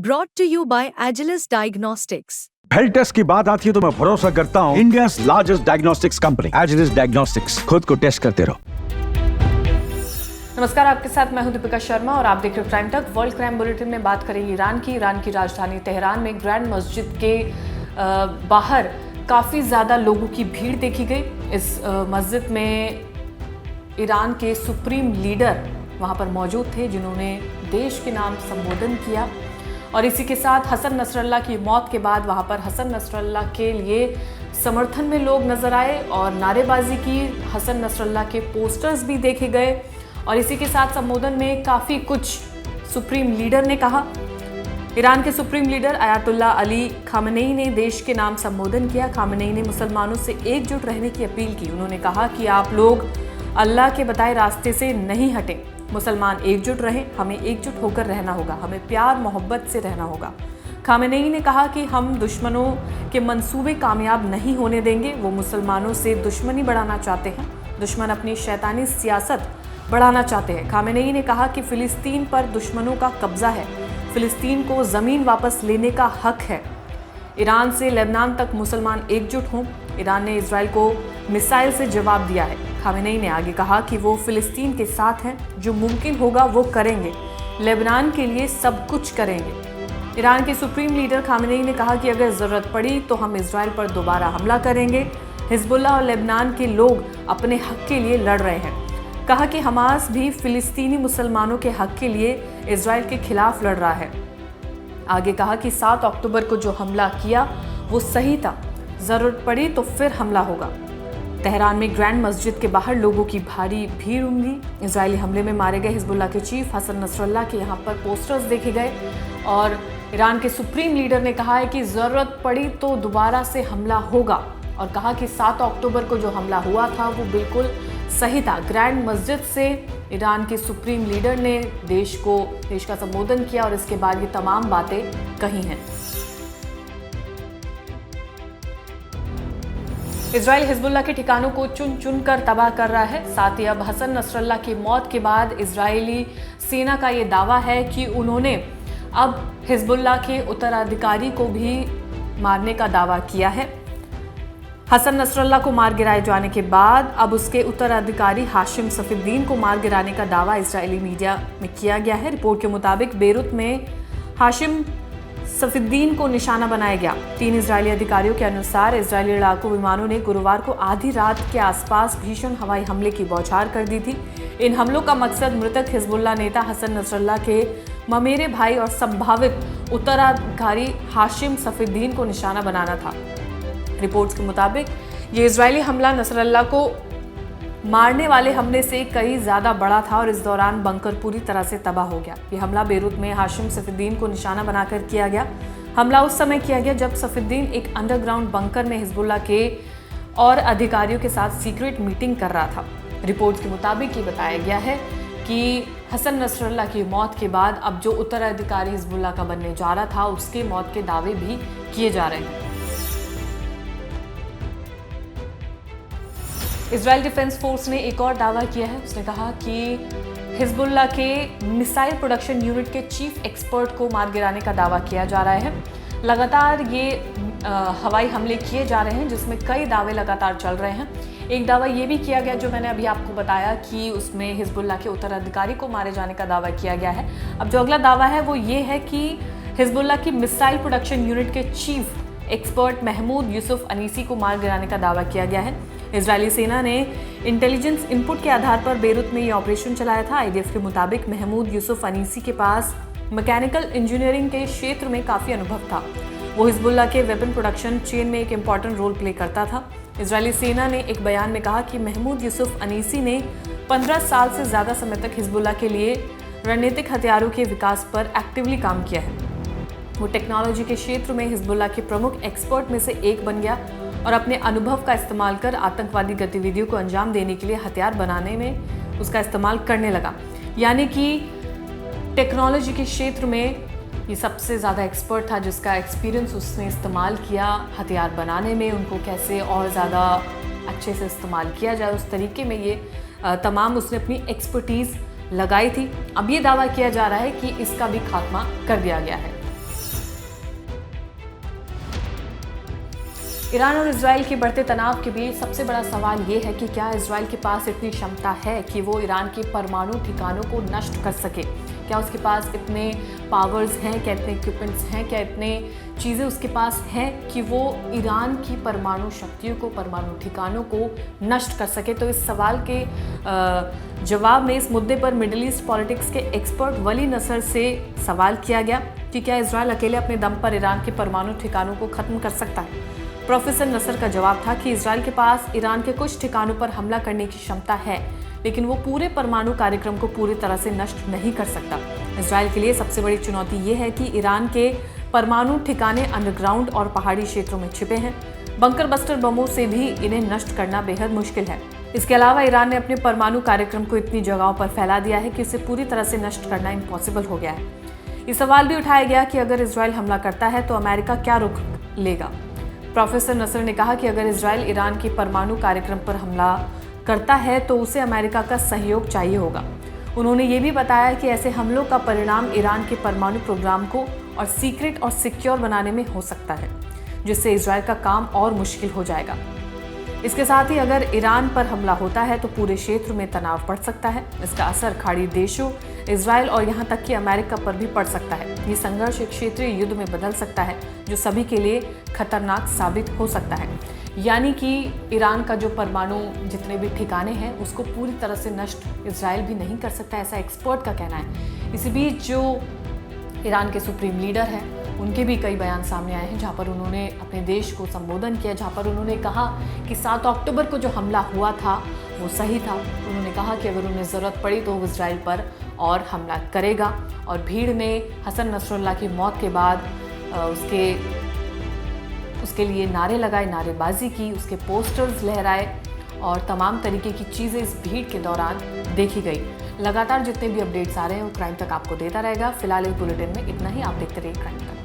Brought to you by Agilus Diagnostics. Health test की बात आती है तो मैं भरोसा करता हूँ India largest diagnostics company Agilus diagnostics. खुद को टेस्ट करते रहो। नमस्कार, आपके साथ मैं हूं दीपिका शर्मा और आप देख रहे हो क्राइम तक। वर्ल्ड क्राइम बुलेटिन में बात करेंगे ईरान की राजधानी तेहरान में ग्रैंड मस्जिद के बाहर काफ़ी ज़्यादा लोगों की भीड़ देखी गई। इस मस्जिद में ईरान के सुप्रीम लीडर वहां पर मौजूद थे जिन्होंने देश के नाम संबोधन किया और इसी के साथ हसन नसरल्लाह की मौत के बाद वहां पर हसन नसरल्लाह के लिए समर्थन में लोग नजर आए और नारेबाजी की। हसन नसरल्लाह के पोस्टर्स भी देखे गए और इसी के साथ संबोधन में काफ़ी कुछ सुप्रीम लीडर ने कहा। ईरान के supreme leader Ayatollah Ali Khamenei ने देश के नाम संबोधन किया। खामनेई ने मुसलमानों से एकजुट रहने की अपील की। उन्होंने कहा कि आप लोग अल्लाह के बताए रास्ते से नहीं हटें, मुसलमान एकजुट रहें, हमें एकजुट होकर रहना होगा, हमें प्यार मोहब्बत से रहना होगा। खामनेई ने कहा कि हम दुश्मनों के मंसूबे कामयाब नहीं होने देंगे। वो मुसलमानों से दुश्मनी बढ़ाना चाहते हैं, दुश्मन अपनी शैतानी सियासत बढ़ाना चाहते हैं। खामनेई ने कहा कि फ़िलिस्तीन पर दुश्मनों का कब्जा है, फ़िलिस्तीन को ज़मीन वापस लेने का हक है। ईरान से लेबनान तक मुसलमान एकजुट हों। ईरान ने इजराइल को मिसाइल से जवाब दिया है। खामनेई ने आगे कहा कि वो फ़िलिस्तीन के साथ हैं, जो मुमकिन होगा वो करेंगे, लेबनान के लिए सब कुछ करेंगे। ईरान के सुप्रीम लीडर खामनेई ने कहा कि अगर ज़रूरत पड़ी तो हम इजराइल पर दोबारा हमला करेंगे। हिजबुल्लाह और लेबनान के लोग अपने हक के लिए लड़ रहे हैं। कहा कि हमास भी फ़िलिस्तीनी मुसलमानों के हक के लिए इजराइल के खिलाफ लड़ रहा है। आगे कहा कि 7 अक्टूबर को जो हमला किया वो सही था, ज़रूरत पड़ी तो फिर हमला होगा। तेहरान में ग्रैंड मस्जिद के बाहर लोगों की भारी भीड़ उमड़ी। इजरायली हमले में मारे गए हिजबुल्लाह के चीफ हसन नसरल्लाह के यहाँ पर पोस्टर्स देखे गए और ईरान के सुप्रीम लीडर ने कहा है कि ज़रूरत पड़ी तो दोबारा से हमला होगा और कहा कि 7 अक्टूबर को जो हमला हुआ था वो बिल्कुल सही था। ग्रैंड मस्जिद से ईरान के सुप्रीम लीडर ने देश का संबोधन किया और इसके बाद ये तमाम बातें कही हैं। इजराइल हिजबुल्लाह के ठिकानों को चुन चुन कर तबाह कर रहा है। साथ ही अब हसन नसरल्लाह की मौत के बाद इजरायली सेना का ये दावा है कि उन्होंने अब हिजबुल्लाह के उत्तराधिकारी को भी मारने का दावा किया है। हसन नसरल्लाह को मार गिराए जाने के बाद अब उसके उत्तराधिकारी हाशिम सफीद्दीन को मार गिराने का दावा इजरायली मीडिया में किया गया है। रिपोर्ट के मुताबिक बेरूत में हाशिम सफीद्दीन को निशाना बनाया गया। 3 इजरायली अधिकारियों के अनुसार इजरायली लड़ाकू विमानों ने गुरुवार को आधी रात के आसपास भीषण हवाई हमले की बौछार कर दी थी। इन हमलों का मकसद मृतक हिजबुल्लाह नेता हसन नसरल्लाह के ममेरे भाई और संभावित उत्तराधिकारी हाशिम सफीद्दीन को निशाना बनाना था। रिपोर्ट्स के मुताबिक ये इजरायली हमला नसरल्लाह को मारने वाले हमले से कई ज़्यादा बड़ा था और इस दौरान बंकर पूरी तरह से तबाह हो गया। ये हमला बेरूत में हाशिम सफीद्दीन को निशाना बनाकर किया गया। हमला उस समय किया गया जब सफीद्दीन एक अंडरग्राउंड बंकर में हिजबुल्लाह के और अधिकारियों के साथ सीक्रेट मीटिंग कर रहा था। रिपोर्ट्स के मुताबिक ये बताया गया है कि हसन नसरल्लाह की मौत के बाद अब जो उत्तराधिकारी हिजबुल्लाह का बनने जा रहा था उसके मौत के दावे भी किए जा रहे हैं। इजराइल डिफेंस फोर्स ने एक और दावा किया है। उसने कहा कि हिजबुल्लाह के मिसाइल प्रोडक्शन यूनिट के चीफ एक्सपर्ट को मार गिराने का दावा किया जा रहा है। लगातार ये हवाई हमले किए जा रहे हैं जिसमें कई दावे लगातार चल रहे हैं। एक दावा ये भी किया गया जो मैंने अभी आपको बताया कि उसमें हिजबुल्लाह के उत्तराधिकारी को मारे जाने का दावा किया गया है। अब जो अगला दावा है वो ये है कि हिजबुल्लाह की मिसाइल प्रोडक्शन यूनिट के चीफ एक्सपर्ट महमूद यूसुफ अनीसी को मार गिराने का दावा किया गया है। इजरायली सेना ने इंटेलिजेंस इनपुट के आधार पर बेरूत में ये ऑपरेशन चलाया था। आईडीएफ के मुताबिक महमूद यूसुफ अनीसी के पास मैकेनिकल इंजीनियरिंग के क्षेत्र में काफ़ी अनुभव था। वो हिजबुल्लाह के वेपन प्रोडक्शन चेन में एक इम्पॉर्टेंट रोल प्ले करता था। इजरायली सेना ने एक बयान में कहा कि महमूद यूसुफ अनीसी ने 15 साल से ज़्यादा समय तक हिजबुल्लाह के लिए रणनीतिक हथियारों के विकास पर एक्टिवली काम किया है। वो टेक्नोलॉजी के क्षेत्र में हिजबुल्लाह के प्रमुख एक्सपर्ट में से एक बन गया और अपने अनुभव का इस्तेमाल कर आतंकवादी गतिविधियों को अंजाम देने के लिए हथियार बनाने में उसका इस्तेमाल करने लगा। यानी कि टेक्नोलॉजी के क्षेत्र में ये सबसे ज़्यादा एक्सपर्ट था जिसका एक्सपीरियंस उसने इस्तेमाल किया हथियार बनाने में, उनको कैसे और ज़्यादा अच्छे से इस्तेमाल किया जाए उस तरीके में ये तमाम उसने अपनी एक्सपर्टीज़ लगाई थी। अब ये दावा किया जा रहा है कि इसका भी खात्मा कर दिया गया है। ईरान और इजराइल के बढ़ते तनाव के बीच सबसे बड़ा सवाल ये है कि क्या इजराइल के पास इतनी क्षमता है कि वो ईरान के परमाणु ठिकानों को नष्ट कर सके। क्या उसके पास इतने पावर्स हैं, क्या इतने इक्विपमेंट्स हैं, क्या इतने चीज़ें उसके पास हैं कि वो ईरान की परमाणु शक्तियों को, परमाणु ठिकानों को नष्ट कर सके। तो इस सवाल के जवाब में इस मुद्दे पर मिडिल ईस्ट पॉलिटिक्स के एक्सपर्ट वली नसर से सवाल किया गया कि क्या इजराइल अकेले अपने दम पर ईरान के परमाणु ठिकानों को खत्म कर सकता है। प्रोफेसर नसर का जवाब था कि इजराइल के पास ईरान के कुछ ठिकानों पर हमला करने की क्षमता है, लेकिन वो पूरे परमाणु कार्यक्रम को पूरी तरह से नष्ट नहीं कर सकता। इजराइल के लिए सबसे बड़ी चुनौती ये है कि ईरान के परमाणु ठिकाने अंडरग्राउंड और पहाड़ी क्षेत्रों में छिपे हैं। बंकर बस्टर बमों से भी इन्हें नष्ट करना बेहद मुश्किल है। इसके अलावा ईरान ने अपने परमाणु कार्यक्रम को इतनी जगहों पर फैला दिया है कि इसे पूरी तरह से नष्ट करना इम्पॉसिबल हो गया है। ये सवाल भी उठाया गया कि अगर इजराइल हमला करता है तो अमेरिका क्या रुख लेगा। प्रोफेसर नसर ने कहा कि अगर इजराइल ईरान के परमाणु कार्यक्रम पर हमला करता है तो उसे अमेरिका का सहयोग चाहिए होगा। उन्होंने ये भी बताया कि ऐसे हमलों का परिणाम ईरान के परमाणु प्रोग्राम को और सीक्रेट और सिक्योर बनाने में हो सकता है, जिससे इजराइल का काम और मुश्किल हो जाएगा। इसके साथ ही अगर ईरान पर हमला होता है तो पूरे क्षेत्र में तनाव बढ़ सकता है। इसका असर खाड़ी देशों, इजराइल और यहाँ तक कि अमेरिका पर भी पड़ सकता है। ये संघर्ष एक क्षेत्रीय युद्ध में बदल सकता है जो सभी के लिए खतरनाक साबित हो सकता है। यानी कि ईरान का जो परमाणु जितने भी ठिकाने हैं उसको पूरी तरह से नष्ट इजराइल भी नहीं कर सकता, ऐसा एक्सपर्ट का कहना है। इसी बीच जो ईरान के सुप्रीम लीडर हैं उनके भी कई बयान सामने आए हैं जहां पर उन्होंने अपने देश को संबोधन किया, जहां पर उन्होंने कहा कि 7 अक्टूबर को जो हमला हुआ था वो सही था। उन्होंने कहा कि अगर उन्हें ज़रूरत पड़ी तो वो इजराइल पर और हमला करेगा। और भीड़ ने हसन नसरुल्लाह की मौत के बाद उसके लिए नारे लगाए, नारेबाजी की, उसके पोस्टर्स लहराए और तमाम तरीके की चीज़ें इस भीड़ के दौरान देखी गई। लगातार जितने भी अपडेट्स आ रहे हैं वो क्राइम तक आपको देता रहेगा। फिलहाल इस बुलेटिन में इतना ही। आप देखते रहिए क्राइम तक।